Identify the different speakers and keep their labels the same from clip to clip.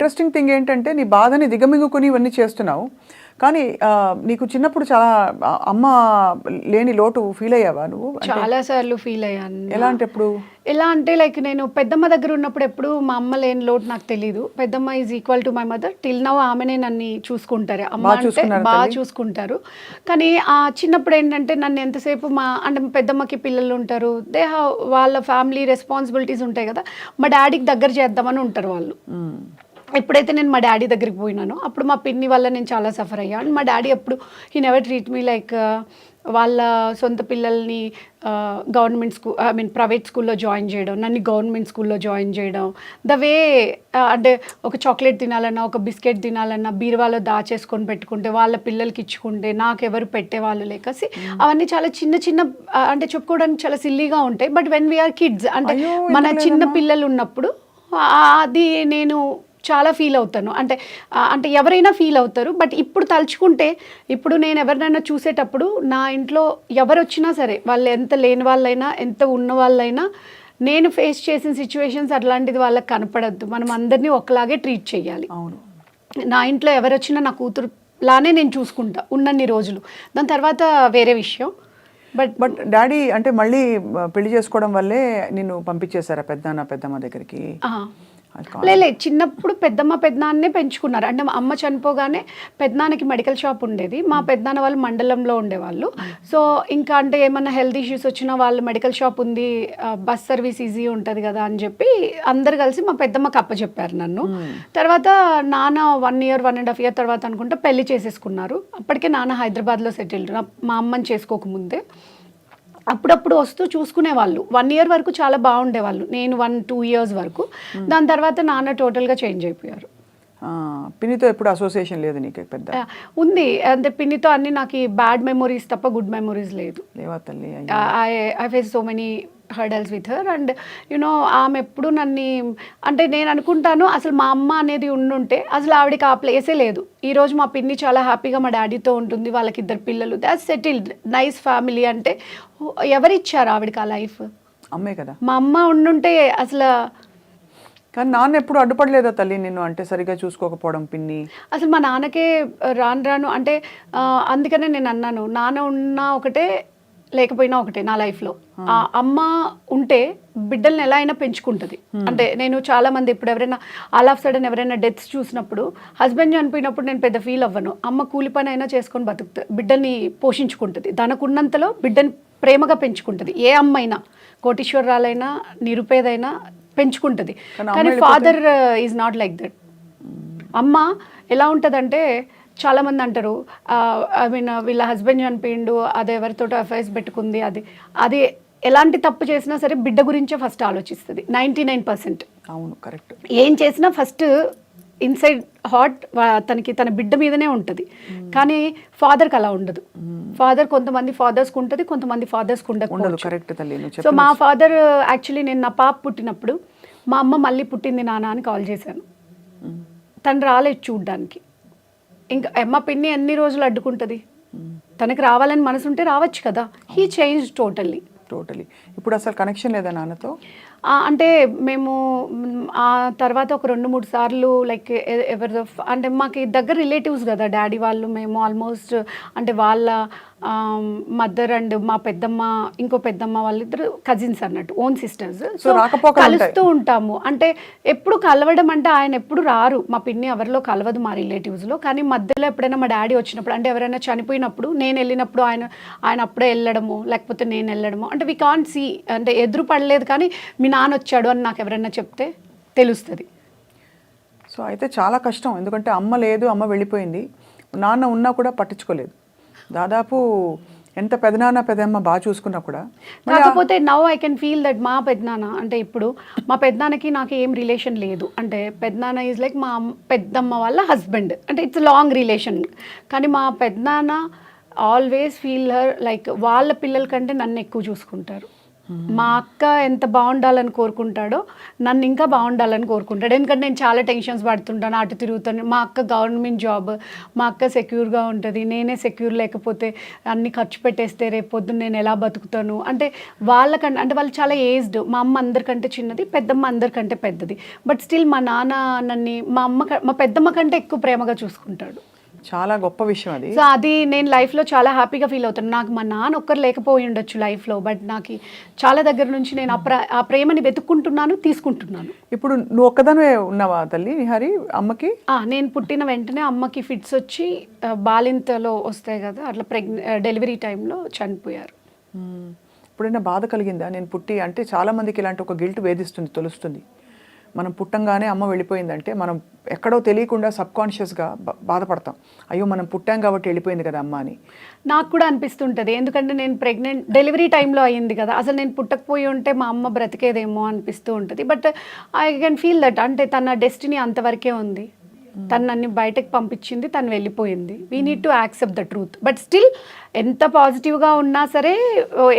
Speaker 1: Interesting thing ఏంటంటే నీ బాధని దిగమింగుకుని ఇవన్నీ చేస్తున్నావు. కానీ నీకు చిన్నప్పుడు చాలా అమ్మ లేని లోటు ఫీల్ అయ్యావా నువ్వు?
Speaker 2: చాలా సార్లు ఫీల్ అయ్యాను.
Speaker 1: ఎలా అంటే ఎప్పుడు?
Speaker 2: ఎలా అంటే లైక్ నేను పెద్దమ్మ దగ్గర ఉన్నప్పుడు ఎప్పుడు మా అమ్మ లేని లోటు నాకు తెలియదు. పెద్దమ్మ is equal to my mother. Till now ఆమెనే నన్ను చూసుకుంటారు. అమ్మ అంటే బాగా చూసుకుంటారు. కానీ చిన్నప్పుడు ఏంటంటే నన్ను ఎంతసేపు అంటే పెద్దమ్మకి పిల్లలు ఉంటారు, వాళ్ళ ఫ్యామిలీ రెస్పాన్సిబిలిటీస్ ఉంటాయి కదా, మా డాడీకి దగ్గర చేద్దామని ఉంటారు వాళ్ళు. ఎప్పుడైతే నేను మా డాడీ దగ్గరికి పోయినానో అప్పుడు మా పిన్ని వల్ల నేను చాలా సఫర్ అయ్యాను. మా డాడీ ఎప్పుడు he never treat me like వాళ్ళ సొంత పిల్లల్ని గవర్నమెంట్ స్కూల్ ప్రైవేట్ స్కూల్లో జాయిన్ చేయడం, నన్ను గవర్నమెంట్ స్కూల్లో జాయిన్ చేయడం, ద వే అంటే ఒక చాక్లెట్ తినాలన్నా ఒక బిస్కెట్ తినాలన్నా బీరువాలో దాచేసుకొని పెట్టుకుంటే వాళ్ళ పిల్లలకి ఇచ్చుకుంటే నాకెవరు పెట్టేవాళ్ళు లేకసి అవన్నీ చాలా చిన్న చిన్న అంటే చెప్పుకోవడానికి చాలా సిల్లీగా ఉంటాయి. బట్ వెన్ వీఆర్ కిడ్స్ అంటే మన చిన్న పిల్లలు ఉన్నప్పుడు అది నేను చాలా ఫీల్ అవుతాను. అంటే ఎవరైనా ఫీల్ అవుతారు. బట్ ఇప్పుడు తలుచుకుంటే ఇప్పుడు నేను ఎవరినైనా చూసేటప్పుడు నా ఇంట్లో ఎవరు వచ్చినా సరే వాళ్ళు ఎంత లేని వాళ్ళైనా ఎంత ఉన్న వాళ్ళైనా నేను ఫేస్ చేసిన సిచ్యువేషన్స్ అట్లాంటిది వాళ్ళకి కనపడద్దు. మనం అందరినీ ఒకలాగే ట్రీట్ చేయాలి.
Speaker 1: అవును.
Speaker 2: నా ఇంట్లో ఎవరు వచ్చినా నా కూతురులానే నేను చూసుకుంటా ఉన్నన్ని రోజులు. దాని తర్వాత వేరే విషయం.
Speaker 1: బట్ డాడీ అంటే మళ్ళీ పెళ్లి చేసుకోవడం వల్లే నిన్ను పంపించేశారా పెద్దమ్మ దగ్గరికి?
Speaker 2: లేదు, చిన్నప్పుడు పెద్దనాన్నే పెంచుకున్నారు. అంటే మా అమ్మ చనిపోగానే పెద్దనాన్నకి మెడికల్ షాప్ ఉండేది. మా పెద్దనాన్న వాళ్ళు మండలంలో ఉండేవాళ్ళు. సో ఇంకా అంటే ఏమన్నా హెల్త్ ఇష్యూస్ వచ్చినా వాళ్ళు మెడికల్ షాప్ ఉంది, బస్ సర్వీస్ ఈజీ ఉంటుంది కదా అని చెప్పి అందరు కలిసి మా పెద్దమ్మకి అప్పచెప్పారు నన్ను. తర్వాత నాన్న 1 year 1.5 year తర్వాత అనుకుంటా పెళ్లి చేసేసుకున్నారు. అప్పటికే నాన్న హైదరాబాద్లో సెటిల్డ్, మా అమ్మని చేసుకోకముందే. అప్పుడప్పుడు వస్తూ చూసుకునేవాళ్ళు. 1 year వరకు చాలా బాగుండేవాళ్ళు, నేను 1-2 years వరకు. దాని తర్వాత నాన్న టోటల్గా చేంజ్ అయిపోయారు.
Speaker 1: పిన్నితో ఎప్పుడు అసోసియేషన్ లేదు నీకు? పెద్ద
Speaker 2: ఉంది అంటే పిన్నితో అన్ని నాకు బ్యాడ్ మెమొరీస్ తప్ప గుడ్ మెమొరీస్ లేదు.
Speaker 1: లేవా తల్లి?
Speaker 2: I face so many hurdles with her. And you know ఆమె ఎప్పుడు నన్ను అంటే నేను అనుకుంటాను అసలు మా అమ్మ అనేది ఉండుంటే అసలు ఆవిడకి ఆ ప్లేసే లేదు. ఈరోజు మా పిన్ని చాలా హ్యాపీగా మా డాడీతో ఉంటుంది, వాళ్ళకి 2 పిల్లలు, దాట్స్ సెటిల్డ్, నైస్ ఫ్యామిలీ. అంటే ఎవరిచ్చారు ఆవిడకి ఆ లైఫ్?
Speaker 1: అమ్మే కదా.
Speaker 2: మా అమ్మ ఉండుంటే అసలు.
Speaker 1: కానీ నాన్న ఎప్పుడు అడ్డుపడలేదా తల్లి నిన్ను అంటే సరిగా చూసుకోకపోవడం పిన్ని?
Speaker 2: అసలు మా నాన్నకే రాను అంటే అందుకనే నేను అన్నాను, నాన్న ఉన్నా ఒకటే లేకపోయినా ఒకటే నా లైఫ్లో. అమ్మ ఉంటే బిడ్డల్ని ఎలా అయినా పెంచుకుంటుంది. అంటే నేను చాలా మంది ఇప్పుడు ఎవరైనా ఆల్ ఆఫ్ సడన్ ఎవరైనా డెత్స్ చూసినప్పుడు హస్బెండ్ చనిపోయినప్పుడు నేను పెద్ద ఫీల్ అవ్వను. అమ్మ కూలి పని అయినా చేసుకొని బతుకుతుంది, బిడ్డల్ని పోషించుకుంటుంది, తనకున్నంతలో బిడ్డని ప్రేమగా పెంచుకుంటుంది. ఏ అమ్మ అయినా, కోటీశ్వరరాలైనా నిరుపేదైనా పెంచుకుంటుంది. కానీ father is not like that. అమ్మ ఎలా ఉంటుందంటే చాలామంది అంటారు వీళ్ళ హస్బెండ్ చనిపోయిండు, అది ఎవరితో అఫైర్స్ పెట్టుకుంది, అది ఎలాంటి తప్పు చేసినా సరే బిడ్డ గురించే ఫస్ట్ ఆలోచిస్తుంది 99%.
Speaker 1: అవును, కరెక్ట్.
Speaker 2: ఏం చేసినా ఫస్ట్ ఇన్సైడ్ హార్ట్ తన బిడ్డ మీదనే ఉంటుంది. కానీ ఫాదర్కి అలా ఉండదు. ఫాదర్ కొంతమంది ఫాదర్స్కి ఉంటుంది, కొంతమంది ఫాదర్స్కి ఉండదు.
Speaker 1: కరెక్ట్ తల్లి.
Speaker 2: సో మా ఫాదర్ యాక్చువల్లీ నేను నా పాప పుట్టినప్పుడు మా అమ్మ మళ్ళీ పుట్టింది నాన్న అని కాల్ చేశాను. తను రాలేదు చూడ్డానికి. ఇంకా అమ్మ పిన్ని ఎన్ని రోజులు అడ్డుకుంటుంది? తనకి రావాలని మనసు ఉంటే రావచ్చు కదా. He change totally.
Speaker 1: ఇప్పుడు అసలు కనెక్షన్ లేదా నాన్నతో?
Speaker 2: అంటే మేము ఆ తర్వాత ఒక 2-3 సార్లు లైక్ ఎవరిదో అంటే మాకు దగ్గర రిలేటివ్స్ కదా డాడీ వాళ్ళు, మేము ఆల్మోస్ట్ అంటే వాళ్ళ మదర్ అండ్ మా పెద్దమ్మ ఇంకో పెద్దమ్మ వాళ్ళిద్దరు కజిన్స్ అన్నట్టు, ఓన్ సిస్టర్స్. సో కలుస్తూ ఉంటాము. అంటే ఎప్పుడు కలవడం అంటే ఆయన ఎప్పుడు రారు, మా పిన్ని ఎవరిలో కలవదు మా రిలేటివ్స్లో. కానీ మధ్యలో ఎప్పుడైనా మా డాడీ వచ్చినప్పుడు అంటే ఎవరైనా చనిపోయినప్పుడు నేను వెళ్ళినప్పుడు ఆయన అప్పుడే వెళ్ళడము లేకపోతే నేను వెళ్ళడము. అంటే వి కాంట్ సీ, అంటే ఎదురు పడలేదు కానీ మీ నాన్న వచ్చాడు అని నాకు ఎవరైనా చెప్తే తెలుస్తుంది.
Speaker 1: సో అయితే చాలా కష్టం, ఎందుకంటే అమ్మ లేదు, అమ్మ వెళ్ళిపోయింది, నాన్న ఉన్నా కూడా పట్టించుకోలేదు. దాదాపు ఎంత పెదనాన్న పెద్దమ్మ బాగా చూసుకున్నా కూడా.
Speaker 2: కాకపోతే now I can feel that మా పెద్దనాన్న అంటే ఇప్పుడు మా పెద్దనాన్నకి నాకు ఏం రిలేషన్ లేదు. అంటే పెద్దనాన్న ఈజ్ లైక్ మా పెద్దమ్మ వాళ్ళ హస్బెండ్, అంటే ఇట్స్ లాంగ్ రిలేషన్. కానీ మా పెద్దనాన్న ఆల్వేస్ ఫీల్ హర్ లైక్ వాళ్ళ పిల్లల కంటే నన్ను ఎక్కువ చూసుకుంటారు. మా అక్క ఎంత బాగుండాలని కోరుకుంటాడో నన్ను ఇంకా బాగుండాలని కోరుకుంటాడు. ఎందుకంటే నేను చాలా టెన్షన్స్ పడుతుంటాను, అటు తిరుగుతాను. మా అక్క గవర్నమెంట్ జాబ్, మా అక్క సెక్యూర్గా ఉంటుంది, నేనే సెక్యూర్ లేకపోతే అన్ని ఖర్చు పెట్టేస్తే రేపు పొద్దున్న నేను ఎలా బతుకుతాను అంటే వాళ్ళకంటే, అంటే వాళ్ళు చాలా ఏజ్డ్. మా అమ్మ అందరికంటే చిన్నది, పెద్దమ్మ అందరికంటే పెద్దది. బట్ స్టిల్ మా నాన్న నన్ను మా పెద్దమ్మ కంటే ఎక్కువ ప్రేమగా చూసుకుంటాడు.
Speaker 1: చాలా గొప్ప విషయం అది.
Speaker 2: సో అది నేను లైఫ్లో చాలా హ్యాపీగా ఫీల్ అవుతాను. నాకు మా నాన్న ఒక్కరు లేకపోయి ఉండొచ్చు లైఫ్లో, బట్ నాకు చాలా దగ్గర నుంచి నేను ఆ ప్రేమని వెతుక్కుంటున్నాను, తీసుకుంటున్నాను.
Speaker 1: ఇప్పుడు నువ్వు ఒక్కదానివే ఉన్నావా తల్లి నిహారి అమ్మకి?
Speaker 2: నేను పుట్టిన వెంటనే అమ్మకి ఫిట్స్ వచ్చి బాలింతలో వస్తాయి కదా, అట్లా డెలివరీ టైంలో చనిపోయారు.
Speaker 1: ఎప్పుడైనా బాధ కలిగిందా? నేను పుట్టి అంటే చాలామందికి ఇలాంటి ఒక గిల్ట్ వేధిస్తుంది, తెలుస్తుంది. మనం పుట్టంగానే అమ్మ వెళ్ళిపోయిందంటే మనం ఎక్కడో తెలియకుండా సబ్కాన్షియస్గా బాధపడతాం. అయ్యో మనం పుట్టాం కాబట్టి వెళ్ళిపోయింది కదా అమ్మ అని.
Speaker 2: నాకు కూడా అనిపిస్తుంటుంది, ఎందుకంటే నేను ప్రెగ్నెంట్ డెలివరీ టైంలో అయ్యింది కదా, అసలు నేను పుట్టకపోయి ఉంటే మా అమ్మ బ్రతికేదేమో అనిపిస్తూ ఉంటుంది. But I can feel that, అంటే తన డెస్టినీ అంతవరకే ఉంది. తను నన్ను బయటకు పంపించింది, తను వెళ్ళిపోయింది. We need to accept the truth. But still ఎంత పాజిటివ్గా ఉన్నా సరే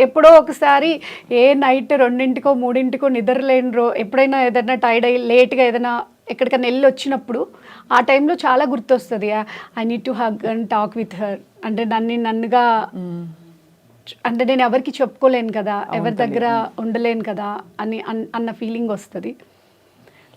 Speaker 2: ఎప్పుడో ఒకసారి నైట్ 2 3 నిద్రలేని ఎప్పుడైనా ఏదైనా టైర్డ్ అయ్యి లేట్గా ఏదైనా ఎక్కడికైనా వెళ్ళి వచ్చినప్పుడు ఆ టైంలో చాలా గుర్తొస్తుంది. I need to hug and talk with her. అంటే నన్నుగా అంటే నేను ఎవరికి చెప్పుకోలేను కదా, ఎవరి దగ్గర ఉండలేను కదా అన్న ఫీలింగ్ వస్తుంది.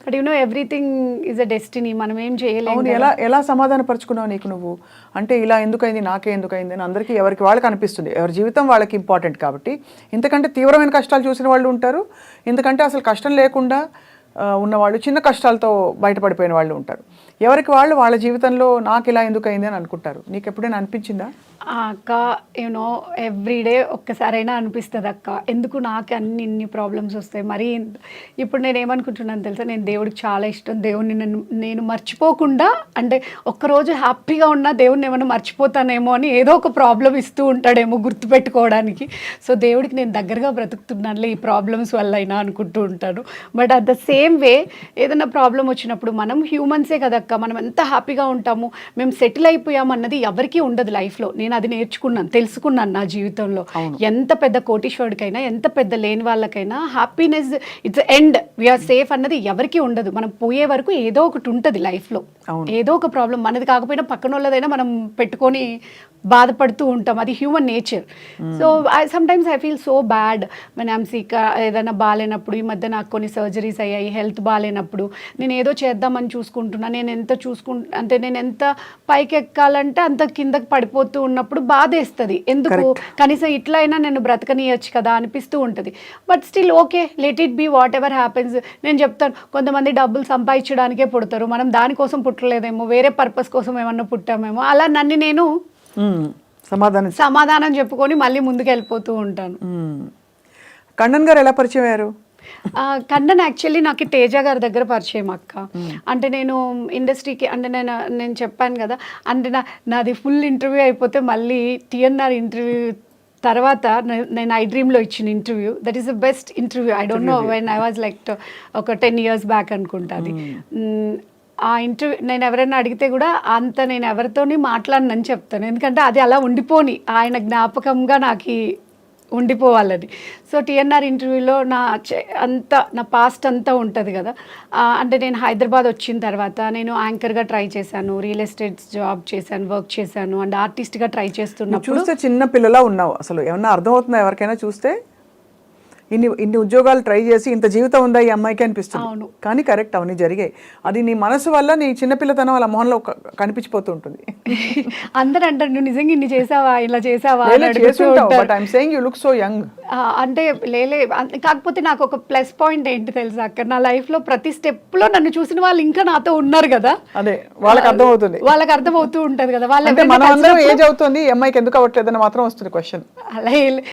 Speaker 2: But you know everything is a destiny, మనం ఏం చేయలేము.
Speaker 1: ఎలా సమాధాన పరుచుకున్నావు నీకు నువ్వు? అంటే ఇలా ఎందుకైంది, నాకే ఎందుకైంది అని అందరికీ ఎవరికి వాళ్ళకి అనిపిస్తుంది. ఎవరి జీవితం వాళ్ళకి ఇంపార్టెంట్ కాబట్టి. ఇంతకంటే తీవ్రమైన కష్టాలు చూసిన వాళ్ళు ఉంటారు, ఎందుకంటే అసలు కష్టం లేకుండా ఉన్నవాళ్ళు చిన్న కష్టాలతో బయటపడిపోయిన వాళ్ళు ఉంటారు. ఎవరికి వాళ్ళు వాళ్ళ జీవితంలో నాకు ఇలా ఎందుకైంది అని అనుకుంటారు. నీకు ఎప్పుడైనా అనిపించిందా?
Speaker 2: అక్క యూనో ఎవ్రీడే ఒక్కసారైనా అనిపిస్తుంది అక్క, ఎందుకు నాకు ఇన్ని ప్రాబ్లమ్స్ వస్తాయి మరి. ఇప్పుడు నేను ఏమనుకుంటున్నాను తెలుసా, నేను దేవుడికి చాలా ఇష్టం. దేవుడిని నేను మర్చిపోకుండా, అంటే ఒక్కరోజు హ్యాపీగా ఉన్నా దేవుడిని ఏమైనా మర్చిపోతానేమో అని ఏదో ఒక ప్రాబ్లం ఇస్తూ ఉంటాడేమో గుర్తుపెట్టుకోవడానికి. సో దేవుడికి నేను దగ్గరగా బ్రతుకుతున్నానులే ఈ ప్రాబ్లమ్స్ వల్ల అయినా అనుకుంటూ ఉంటాను. But at the same way ఏదైనా ప్రాబ్లం వచ్చినప్పుడు మనం హ్యూమన్సే కదక్క, మనం ఎంత హ్యాపీగా ఉంటాము, మేము సెటిల్ అయిపోయాము అన్నది ఎవరికీ ఉండదు లైఫ్లో. నేను అది నేర్చుకున్నాను, తెలుసుకున్నాను నా జీవితంలో. ఎంత పెద్ద కోటీశ్వరుడికైనా, ఎంత పెద్ద లేని వాళ్ళకైనా happiness it's end, we are safe అన్నది ఎవరికి ఉండదు. మనం పోయే వరకు ఏదో ఒకటి ఉంటుంది లైఫ్లో, ఏదో ఒక ప్రాబ్లం మనది కాకపోయినా పక్కన వాళ్ళదైనా మనం పెట్టుకొని బాధపడుతూ ఉంటాం. అది human nature. So sometimes I feel so bad when I'm sick. ఏదైనా బాగాలేనప్పుడు, ఈ మధ్య నాకు కొన్ని సర్జరీస్ అయ్యాయి, హెల్త్ బాగాలేనప్పుడు నేను ఏదో చేద్దామని చూసుకుంటున్నా. అంటే నేను ఎంత పైకి ఎక్కాలంటే అంత కిందకి పడిపోతూ ఉన్నప్పుడు బాధ వేస్తుంది. ఎందుకు కనీసం ఇట్లా అయినా నేను బ్రతకనియచ్చు కదా అనిపిస్తూ ఉంటుంది. But still okay, let it be, whatever happens. నేను చెప్తాను, కొంతమంది డబ్బులు సంపాదించడానికే పుడతారు, మనం దానికోసం పుట్టలేదేమో, వేరే పర్పస్ కోసం ఏమన్నా పుట్టామేమో. అలా నన్ను నేను సమాధానం చెప్పుకొని మళ్ళీ ముందుకు వెళ్ళిపోతూ ఉంటాను.
Speaker 1: కన్నన్ గారు ఎలా పరిచయం అయ్యారు?
Speaker 2: కన్నన్ యాక్చువల్లీ నాకు తేజ గారి దగ్గర పరిచయం అక్క. అంటే నేను ఇండస్ట్రీకి, అంటే నేను చెప్పాను కదా, అంటే నాది ఫుల్ ఇంటర్వ్యూ అయిపోతే మళ్ళీ TNR ఇంటర్వ్యూ తర్వాత నేను ఐ డ్రీమ్లో ఇచ్చిన interview, that is the best interview. I don't know when I was like ఒక 10 years బ్యాక్ అనుకుంటా అది. ఆ ఇంటర్వ్యూ నేను ఎవరైనా అడిగితే కూడా అంత నేను ఎవరితోని మాట్లాడనని చెప్తాను, ఎందుకంటే అది అలా ఉండిపోని, ఆయన జ్ఞాపకంగా నాకు ఉండిపోవాలని. సో TNR ఇంటర్వ్యూలో నా పాస్ట్ అంతా ఉంటుంది కదా. అంటే నేను హైదరాబాద్ వచ్చిన తర్వాత నేను యాంకర్గా ట్రై చేశాను, రియల్ ఎస్టేట్ జాబ్ చేశాను, వర్క్ చేశాను, అండ్ ఆర్టిస్ట్గా ట్రై చేస్తున్నప్పుడు.
Speaker 1: చూస్తే చిన్న పిల్లలా ఉన్నావు, అసలు ఏమన్నా అర్థమవుతుందా ఎవరికైనా చూస్తే? ఇన్ని ఉద్యోగాలు ట్రై చేసి ఇంత జీవితం ఉందా ఈ అమ్మాయికి అనిపిస్తుంది.
Speaker 2: అవును,
Speaker 1: కానీ కరెక్ట్, అవన్నీ జరిగాయి. అది నీ మనసు వల్ల, నీ చిన్నపిల్లతనం వాళ్ళ మొహంలో కనిపించిపోతూ ఉంటుంది.
Speaker 2: అందరూ అంటారు, నువ్వు నిజంగా ఇన్ని చేసావా, ఇలా చేసావా.
Speaker 1: But I'm saying you look so young.
Speaker 2: అంటే కాకపోతే నాకు ఒక ప్లస్ పాయింట్ ఏంటి తెలుసా అక్క, నా లైఫ్లో ప్రతి స్టెప్లో నన్ను చూసిన వాళ్ళు ఇంకా నాతో ఉన్నారు కదా.
Speaker 1: అదే వాళ్ళకి అర్థమవుతుంది,
Speaker 2: వాళ్ళకి అర్థమవుతూ ఉంటుంది కదా.
Speaker 1: వాళ్ళ ఏజ్ అవుతుంది, అమ్మాయికి ఎందుకు అవ్వట్లేదని మాత్రం వస్తుంది క్వశ్చన్.
Speaker 2: అలా